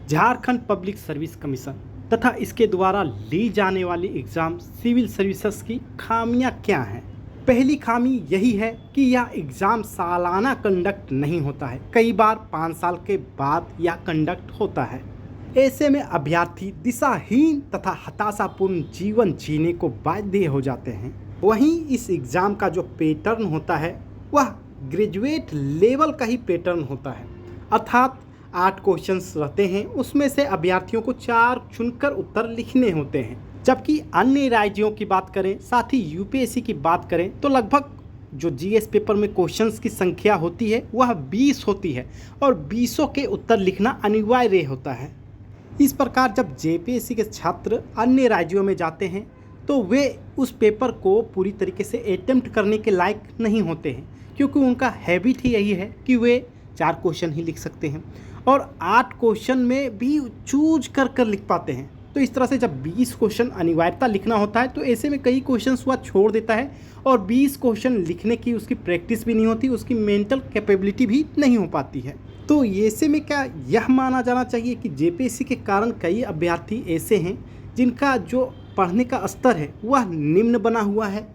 Jharkhand public service commission तथा इसके द्वारा ली जाने वाली एग्ज़ाम सिविल सर्विसेज की खामियां क्या हैं। पहली खामी यही है कि यह एग्ज़ाम सालाना कंडक्ट नहीं होता है, कई बार 5 साल के बाद यह कंडक्ट होता है। ऐसे में अभ्यर्थी दिशाहीन तथा हताशापूर्ण जीवन जीने को बाध्य हो जाते हैं। वहीं इस एग्ज़ाम का जो पैटर्न होता है वह ग्रेजुएट लेवल का ही पैटर्न होता है, अर्थात 8 क्वेश्चंस रहते हैं, उसमें से अभ्यर्थियों को 4 चुनकर उत्तर लिखने होते हैं। जबकि अन्य राज्यों की बात करें, साथ ही यूपीएससी की बात करें तो लगभग जो जीएस पेपर में क्वेश्चंस की संख्या होती है वह 20 होती है और 20 के उत्तर लिखना अनिवार्य होता है। इस प्रकार जब जेपीएससी के छात्र अन्य राज्यों में जाते हैं तो वे उस पेपर को पूरी तरीके से अटेम्प्ट करने के लायक नहीं होते हैं, क्योंकि उनका हैबिट ही यही है कि वे 4 क्वेश्चन ही लिख सकते हैं और 8 क्वेश्चन में भी चूज कर लिख पाते हैं। तो इस तरह से जब 20 क्वेश्चन अनिवार्यता लिखना होता है तो ऐसे में कई क्वेश्चंस वह छोड़ देता है और 20 क्वेश्चन लिखने की उसकी प्रैक्टिस भी नहीं होती, उसकी मेंटल कैपेबिलिटी भी नहीं हो पाती है। तो ऐसे में क्या यह माना जाना चाहिए कि जेपीएससी के कारण कई अभ्यर्थी ऐसे हैं जिनका जो पढ़ने का स्तर है वह निम्न बना हुआ है।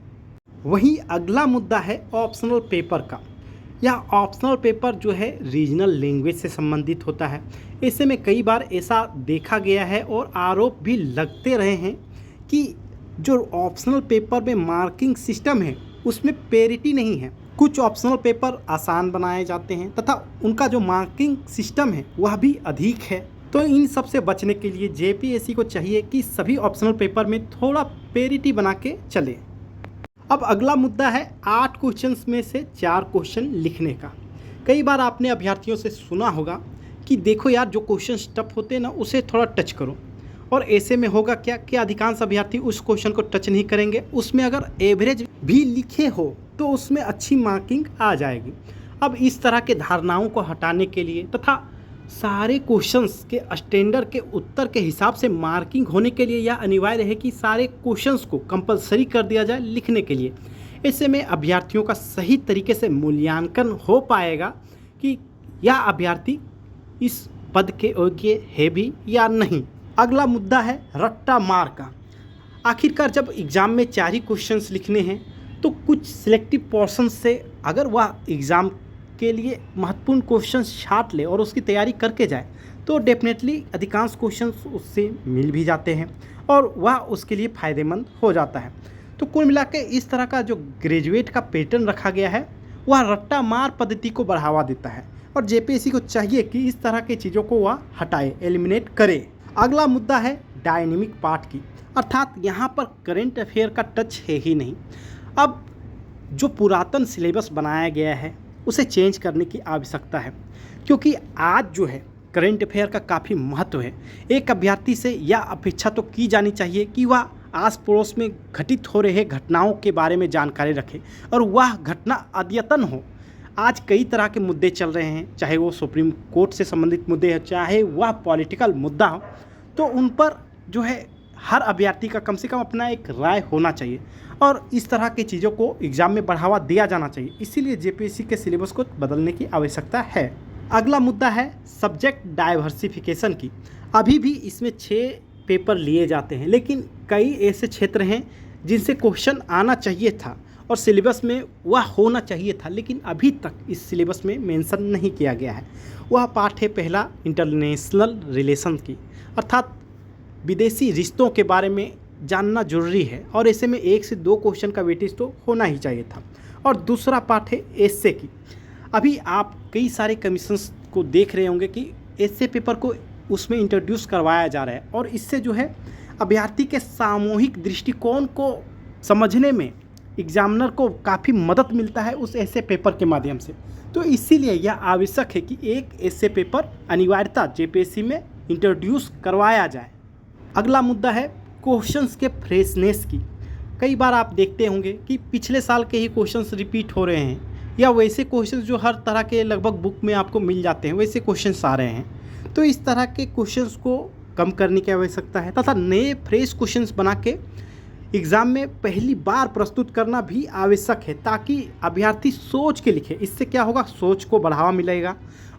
वहीं अगला मुद्दा है ऑप्शनल पेपर का। यह ऑप्शनल पेपर जो है रीजनल लैंग्वेज से संबंधित होता है। ऐसे में कई बार ऐसा देखा गया है और आरोप भी लगते रहे हैं कि जो ऑप्शनल पेपर में मार्किंग सिस्टम है उसमें पेरिटी नहीं है। कुछ ऑप्शनल पेपर आसान बनाए जाते हैं तथा उनका जो मार्किंग सिस्टम है वह भी अधिक है। तो इन सब से बचने के लिए जेपीएससी को चाहिए कि सभी ऑप्शनल पेपर में थोड़ा पेरिटी बना के चले। अब अगला मुद्दा है 8 क्वेश्चंस में से 4 क्वेश्चन लिखने का। कई बार आपने अभ्यर्थियों से सुना होगा कि देखो यार, जो क्वेश्चन टफ होते हैं ना उसे थोड़ा टच करो, और ऐसे में होगा क्या कि अधिकांश अभ्यर्थी उस क्वेश्चन को टच नहीं करेंगे। उसमें अगर एवरेज भी लिखे हो तो उसमें अच्छी मार्किंग आ जाएगी। अब इस तरह के धारणाओं को हटाने के लिए तथा सारे क्वेश्चंस के स्टैंडर्ड के उत्तर के हिसाब से मार्किंग होने के लिए यह अनिवार्य है कि सारे क्वेश्चंस को कंपलसरी कर दिया जाए लिखने के लिए। ऐसे में अभ्यर्थियों का सही तरीके से मूल्यांकन हो पाएगा कि यह अभ्यर्थी इस पद के योग्य है भी या नहीं। अगला मुद्दा है रट्टा मार का। आखिरकार जब एग्ज़ाम में 4 ही क्वेश्चंस लिखने हैं तो कुछ सिलेक्टिव पोर्शन से अगर वह एग्ज़ाम के लिए महत्वपूर्ण क्वेश्चन छाट ले और उसकी तैयारी करके जाए तो डेफिनेटली अधिकांश क्वेश्चंस उससे मिल भी जाते हैं और वह उसके लिए फ़ायदेमंद हो जाता है। तो कुल मिला के इस तरह का जो ग्रेजुएट का पैटर्न रखा गया है वह रट्टा मार पद्धति को बढ़ावा देता है और जेपीएससी को चाहिए कि इस तरह की चीज़ों को वह हटाए, एलिमिनेट करे। अगला मुद्दा है डायनेमिक पार्ट की, अर्थात यहाँ पर करेंट अफेयर का टच है ही नहीं। अब जो पुरातन सिलेबस बनाया गया है उसे चेंज करने की आवश्यकता है, क्योंकि आज जो है करंट अफेयर का काफ़ी महत्व है। एक अभ्यर्थी से यह अपेक्षा तो की जानी चाहिए कि वह आस पड़ोस में घटित हो रहे घटनाओं के बारे में जानकारी रखे और वह घटना अद्यतन हो। आज कई तरह के मुद्दे चल रहे हैं, चाहे वो सुप्रीम कोर्ट से संबंधित मुद्दे हैं, चाहे वह पॉलिटिकल मुद्दा हो, तो उन पर जो है हर अभ्यर्थी का कम से कम अपना एक राय होना चाहिए और इस तरह की चीज़ों को एग्ज़ाम में बढ़ावा दिया जाना चाहिए। इसीलिए जेपीएससी के सिलेबस को बदलने की आवश्यकता है। अगला मुद्दा है सब्जेक्ट डाइवर्सिफिकेशन की। अभी भी इसमें 6 पेपर लिए जाते हैं, लेकिन कई ऐसे क्षेत्र हैं जिनसे क्वेश्चन आना चाहिए था और सिलेबस में वह होना चाहिए था, लेकिन अभी तक इस सिलेबस में मेंशन नहीं किया गया है। वह पार्ट है पहला इंटरनेशनल रिलेशन की, अर्थात विदेशी रिश्तों के बारे में जानना जरूरी है और ऐसे में 1 से 2 क्वेश्चन का वेटेज तो होना ही चाहिए था। और दूसरा पार्ट है एस्से की। अभी आप कई सारे कमीशंस को देख रहे होंगे कि एस्से पेपर को उसमें इंट्रोड्यूस करवाया जा रहा है और इससे जो है अभ्यर्थी के सामूहिक दृष्टिकोण को समझने में एग्जामिनर को काफ़ी मदद मिलता है उस एस्से पेपर के माध्यम से। तो इसीलिए यह आवश्यक है कि एक एस्से पेपर अनिवार्यता जेपीएससी में इंट्रोड्यूस करवाया जाए। अगला मुद्दा है क्वेश्चंस के फ्रेशनेस की। कई बार आप देखते होंगे कि पिछले साल के ही क्वेश्चंस रिपीट हो रहे हैं या वैसे क्वेश्चंस जो हर तरह के लगभग बुक में आपको मिल जाते हैं वैसे क्वेश्चंस आ रहे हैं। तो इस तरह के क्वेश्चंस को कम करने की आवश्यकता है तथा नए फ्रेश क्वेश्चंस बना के एग्ज़ाम में पहली बार प्रस्तुत करना भी आवश्यक है, ताकि अभ्यर्थी सोच के लिखे। इससे क्या होगा, सोच को बढ़ावा मिलेगा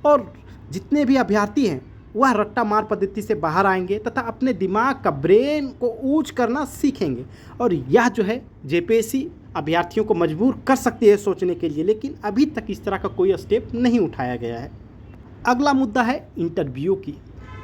और जितने भी अभ्यर्थी हैं वह रट्टा मार पद्धति से बाहर आएंगे तथा अपने दिमाग का ब्रेन को ऊंच करना सीखेंगे। और यह जो है जेपीएससी अभ्यर्थियों को मजबूर कर सकती है सोचने के लिए, लेकिन अभी तक इस तरह का कोई स्टेप नहीं उठाया गया है। अगला मुद्दा है इंटरव्यू की।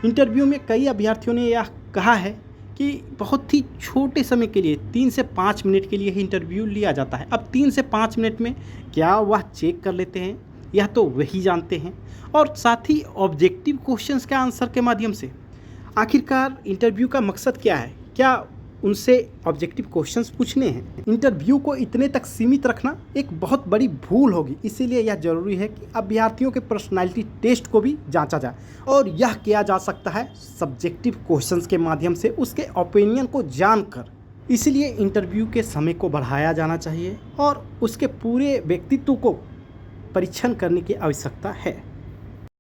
इंटरव्यू में कई अभ्यर्थियों ने यह कहा है कि बहुत ही छोटे समय के लिए 3 से 5 मिनट के लिए ही इंटरव्यू लिया जाता है। अब 3 से 5 मिनट में क्या वह चेक कर लेते हैं, यह तो वही जानते हैं, और साथ ही ऑब्जेक्टिव क्वेश्चंस के आंसर के माध्यम से। आखिरकार इंटरव्यू का मकसद क्या है? क्या उनसे ऑब्जेक्टिव क्वेश्चंस पूछने हैं? इंटरव्यू को इतने तक सीमित रखना एक बहुत बड़ी भूल होगी। इसीलिए यह जरूरी है कि अभ्यर्थियों के पर्सनालिटी टेस्ट को भी जांचा जाए, और यह किया जा सकता है सब्जेक्टिव क्वेश्चंस के माध्यम से, उसके ओपिनियन को जानकर। इसलिए इंटरव्यू के समय को बढ़ाया जाना चाहिए और उसके पूरे व्यक्तित्व को परीक्षण करने की आवश्यकता है।